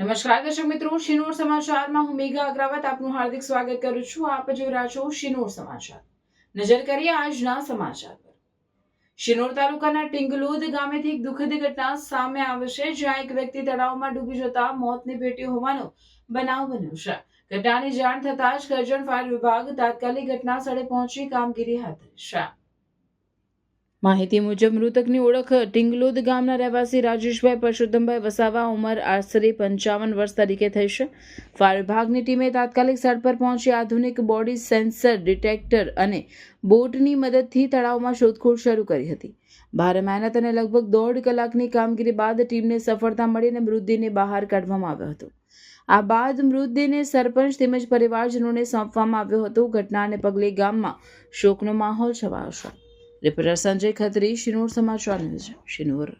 નમસ્કાર દર્શક મિત્રો, શિનોર સમાચારમાં હું મેઘા અગ્રવાલ આપનું હાર્દિક સ્વાગત કરું છું. આપ જોઈ રહ્યા છો શિનોર સમાચાર. નજર કરીએ આજના સમાચાર પર. શિનોર તાલુકાના ટિંગલોદ ગામેથી એક દુઃખદ ઘટના સામે આવે છે, જ્યાં એક વ્યક્તિ તળાવમાં ડૂબી જતા મોતને ભેટ્યો હોવાનો બનાવ બન્યો છે. ઘટનાની જાણ થતાં જ કરજણ ફાયર વિભાગ તાત્કાલિક ઘટના સ્થળે પહોંચી કામગીરી હાથ ધરી છે. માહિતી મુજબ મૃતકની ઓળખ ટિંગલોદ ગામના રહેવાસી રાજેશભાઈ પરસોત્તમભાઈ વસાવા, ઉંમર આશરે 55 વર્ષ તરીકે થઈ છે. ફાયર વિભાગની ટીમે તાત્કાલિક સ્થળ પર પહોંચી આધુનિક બોડી સેન્સર ડિટેક્ટર અને બોટની મદદથી તળાવમાં શોધખોળ શરૂ કરી હતી. ભારે મહેનત અને લગભગ 1.5 કલાકની કામગીરી બાદ ટીમને સફળતા મળી અને મૃતદેહને બહાર કાઢવામાં આવ્યો હતો. આ બાદ મૃતદેહને સરપંચ તેમજ પરિવારજનોને સોંપવામાં આવ્યો હતો. ઘટનાને પગલે ગામમાં શોકનો માહોલ છવાયો છે. રિપોર્ટર સંજય ખત્રી, શિનોર સમાચાર ન્યૂઝ, શિનોર.